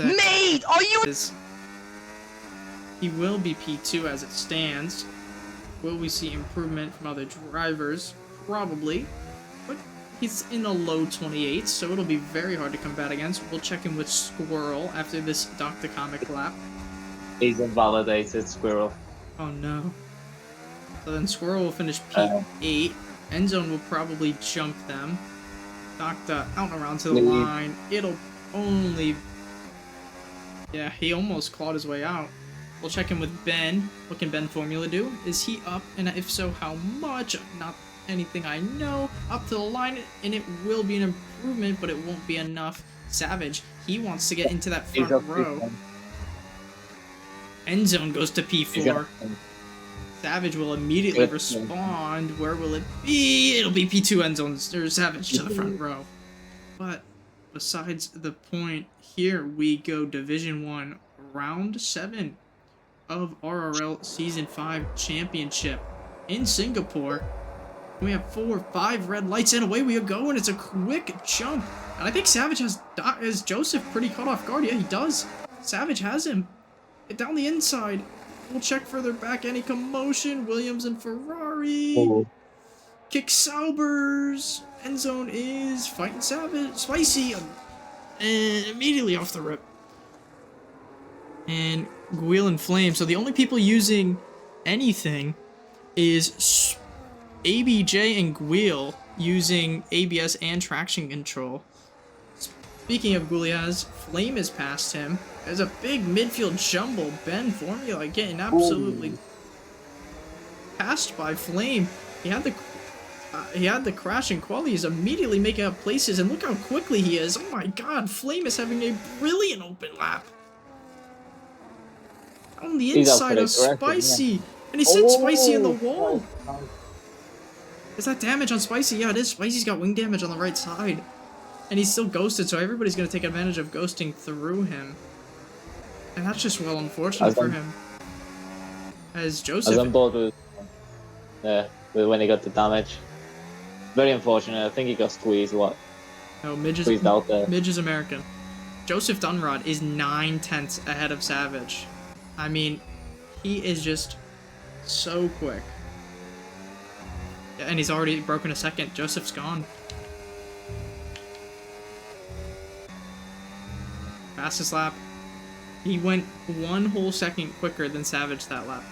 hectic. Mate, are you? He will be P2 as it stands. Will we see improvement from other drivers? Probably. But he's in the low 28s, so it'll be very hard to combat against. We'll check in with Squirrel after this Dr. Comic lap. He's invalidated, Squirrel. Oh no. So then Squirrel will finish P8. Endzone will probably jump them. Doctor out and around to the line. It'll only... Yeah, he almost clawed his way out. We'll check in with Ben. What can Ben Formula do? Is he up? And if so, how much? Not anything I know. Up to the line, and it will be an improvement, but it won't be enough. Savage, he wants to get into that front row. Endzone goes to P4. Savage will immediately respond. Where will it be? It'll be P2 Endzone or Savage to the front row. But besides the point, here we go. Division 1, Round 7 of RRL Season 5 Championship in Singapore. We have 4 or 5 red lights, and away we go, and it's a quick jump. And I think Savage has Joseph pretty caught off guard. Yeah, he does. Savage has him. Down the inside. We'll check further back. Any commotion? Williams and Ferrari. Kick Saubers. Endzone is fighting Savage. Spicy. And immediately off the rip. And Guile and Flame. So the only people using anything is ABJ and Guile using ABS and traction control. Speaking of Guilias, Flame has passed him. There's a big midfield jumble. Ben Formula getting absolutely passed by Flame. He had the crash and quality. He's immediately making up places, and look how quickly he is. Oh my god, Flame is having a brilliant open lap. On the inside of Spicy. Yeah. And he sent Spicy in the wall. Is that damage on Spicy? Yeah, it is. Spicy's got wing damage on the right side. And he's still ghosted, so everybody's going to take advantage of ghosting through him. And that's just well unfortunate for him. As Joseph... I was on board with when he got the damage. Very unfortunate. I think he got squeezed, No, squeezed out there. Midge is American. Joseph Dunrod is 9/10 ahead of Savage. I mean, he is just so quick. Yeah, and he's already broken a second. Joseph's gone. Fastest lap. He went 1 whole second quicker than Savage that lap.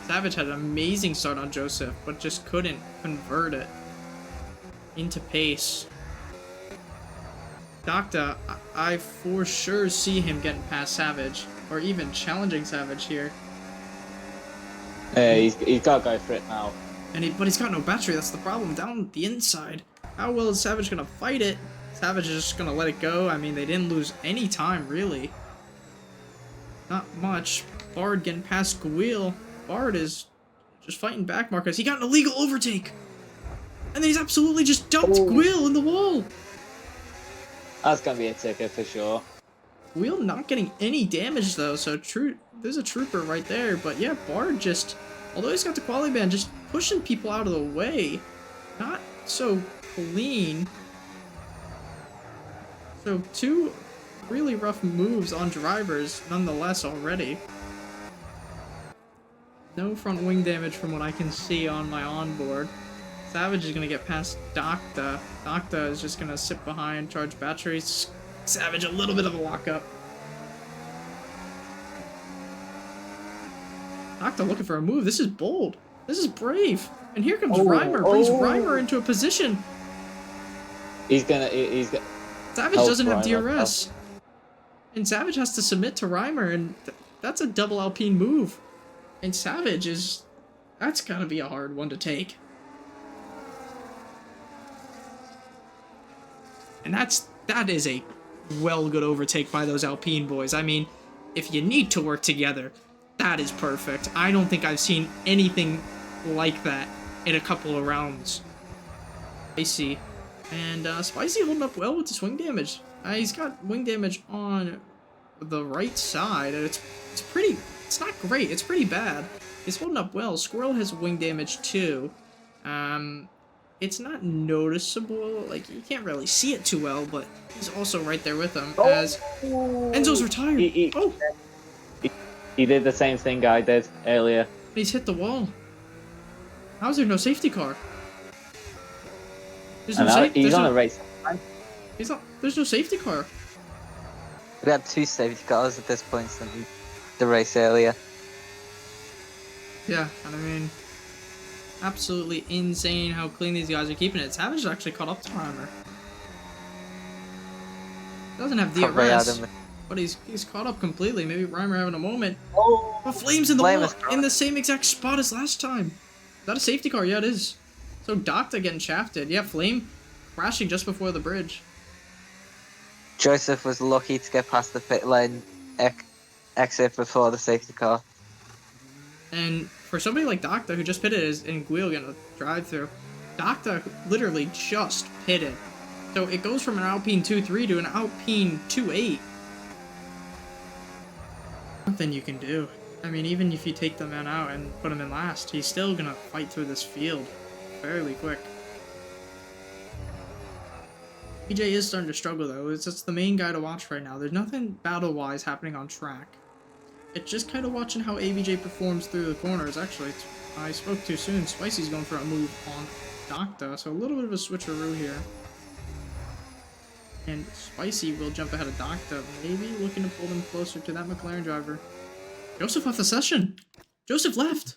Savage had an amazing start on Joseph, but just couldn't convert it into pace. Doctor, I for sure see him getting past Savage, or even challenging Savage here. Yeah, he's got to go for it now. But he's got no battery, that's the problem. Down the inside. How well is Savage gonna fight it? Savage is just gonna let it go. I mean, they didn't lose any time, really. Not much. Bard getting past Guile. Bard is just fighting back Marcus. He got an illegal overtake! And then he's absolutely just dumped Guile in the wall! That's gonna be a ticket for sure. Guile not getting any damage, though, so there's a trooper right there. But yeah, Bard just, although he's got the quality band, just pushing people out of the way. Not so clean. So 2 really rough moves on drivers, nonetheless, already. No front wing damage from what I can see on my onboard. Savage is going to get past Docta. Docta is just going to sit behind, charge batteries. Savage, a little bit of a lockup. Docta looking for a move. This is bold. This is brave. And here comes Reimer. Brings Reimer into a position. He's gonna... Savage doesn't have DRS. And Savage has to submit to Reimer, and that's a double Alpine move. And Savage is... That's gotta be a hard one to take. And that is a well good overtake by those Alpine boys. I mean, if you need to work together, that is perfect. I don't think I've seen anything like that in a couple of rounds. Spicy. And Spicy holding up well with the swing damage. He's got wing damage on the right side, and it's not great, it's pretty bad. He's holding up well. Squirrel has wing damage too. it's not noticeable. Like, you can't really see it too well, but he's also right there with him Oh! as Enzo's retired. Oh! He did the same thing I did earlier. He's hit the wall. How's there no safety car? There's no safety. He's on a race. There's no safety car. We had 2 safety cars at this point in the race earlier. Yeah, and I mean, absolutely insane how clean these guys are keeping it. Savage actually caught up to Reimer. Doesn't have DRS, but he's caught up completely. Maybe Reimer having a moment. Oh, but Flame's in the wall in the same exact spot as last time. Is that a safety car? Yeah, it is. So Doctor getting shafted. Yeah, Flame crashing just before the bridge. Joseph was lucky to get past the pit lane exit before the safety car. And for somebody like Doctor who just pitted in Guil getting a drive-through, Doctor literally just pitted. So it goes from an Alpine 2.3 to an Alpine 2.8. Nothing you can do. I mean, even if you take the man out and put him in last, he's still gonna fight through this field fairly quick. PJ is starting to struggle though. It's just the main guy to watch right now. There's nothing battle-wise happening on track. It's just kind of watching how ABJ performs through the corners. Actually, I spoke too soon. Spicy's going for a move on Docta, so a little bit of a switcheroo here. And Spicy will jump ahead of Docta, maybe looking to pull them closer to that McLaren driver. Joseph left the session. Joseph left.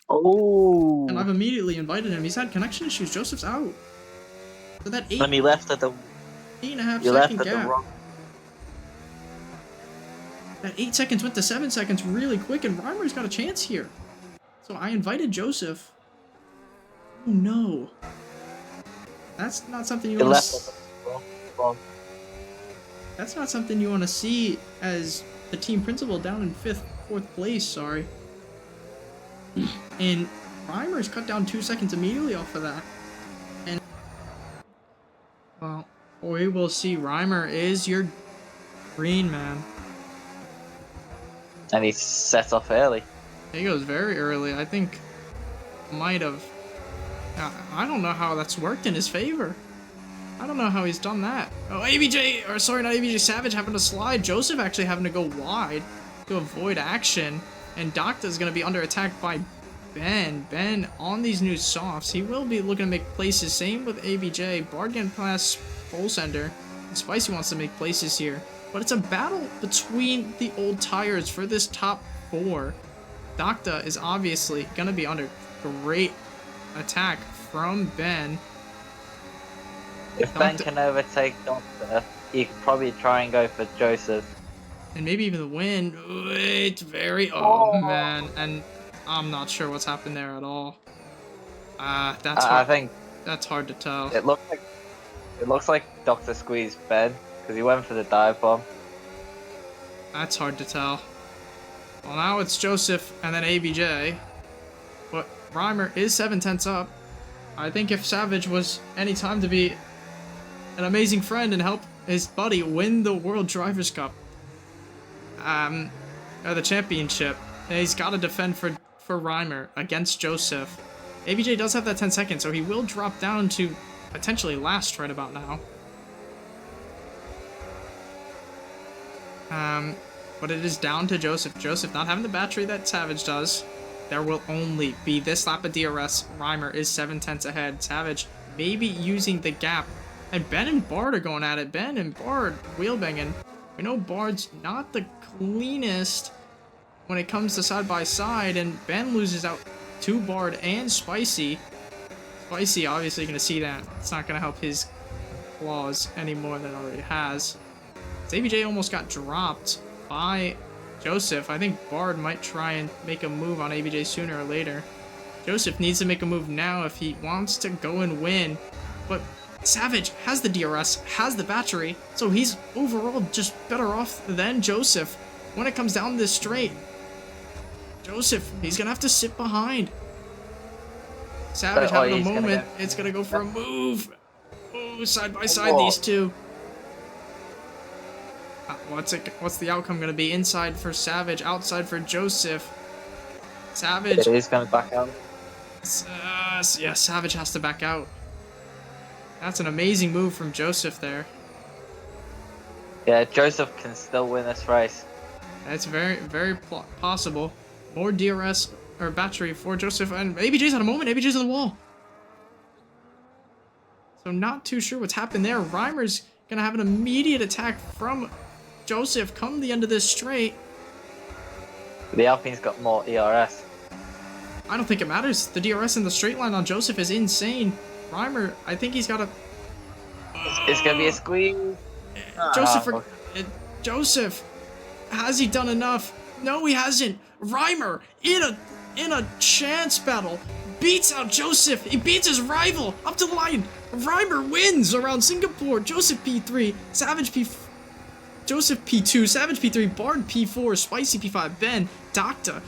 Oh. And I've immediately invited him. He's had connection issues. Joseph's out. So that And he left at the 8.5 you left second at gap. the wrong. That 8 seconds went to 7 seconds really quick, and Reimer's got a chance here. So I invited Joseph. Oh no. That's not something you want to. That's not something you want to see as the team principal down in 4th place. Sorry. And Reimer's cut down 2 seconds immediately off of that. And well, we will see. Reimer is your green man. And he set off early. He goes very early. I think might have. I don't know how that's worked in his favor. I don't know how he's done that. Oh, ABJ, or sorry, not ABJ, Savage having to slide. Joseph actually having to go wide to avoid action. And Docta's going to be under attack by Ben. Ben on these new softs. He will be looking to make places. Same with ABJ. Bard getting past Pole Sender. And Spicy wants to make places here. But it's a battle between the old tires for this top 4. Docta is obviously going to be under great attack from Ben. If Ben can overtake Doctor, he could probably try and go for Joseph. And maybe even the win. It's very... Oh, man. And I'm not sure what's happened there at all. That's hard. I think that's hard to tell. It looks like Doctor squeezed Ben because he went for the dive bomb. That's hard to tell. Well, now it's Joseph and then ABJ. But Reimer is 7/10 up. I think if Savage was any time to be an amazing friend and help his buddy win the World Drivers' Cup, or the championship, he's got to defend for Reimer against Joseph. ABJ does have that 10 seconds, so he will drop down to potentially last right about now. But it is down to Joseph. Joseph not having the battery that Savage does. There will only be this lap of DRS. Reimer is 7/10 ahead. Savage maybe using the gap. And Ben and Bard are going at it. Ben and Bard wheel banging. We know Bard's not the cleanest when it comes to side by side. And Ben loses out to Bard and Spicy. Spicy obviously going to see that. It's not going to help his claws any more than it already has. ABJ almost got dropped by Joseph. I think Bard might try and make a move on ABJ sooner or later. Joseph needs to make a move now if he wants to go and win. But Savage has the DRS, has the battery, so he's overall just better off than Joseph when it comes down this straight. Joseph, he's going to have to sit behind. Savage having a moment. It's going to go for a move. Oh, side by side, these two. What's the outcome going to be? Inside for Savage, outside for Joseph. Savage. It is going to back out. Yes, yes, Savage has to back out. That's an amazing move from Joseph there. Yeah, Joseph can still win this race. That's very, very possible. More DRS or battery for Joseph, and ABJ's at a moment. ABJ's on the wall. So not too sure what's happened there. Reimer's gonna have an immediate attack from Joseph come the end of this straight. The Alpine's got more ERS. I don't think it matters. The DRS in the straight line on Joseph is insane. Reimer, I think he's got a... It's gonna be a squeeze. Joseph, Joseph, has he done enough? No, he hasn't. Reimer, in a chance battle, beats out Joseph. He beats his rival up to the line. Reimer wins around Singapore. Joseph P3, Savage P... Joseph P2, Savage P3, Bard P4, Spicy P5, Ben, Doctor.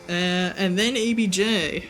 And then ABJ.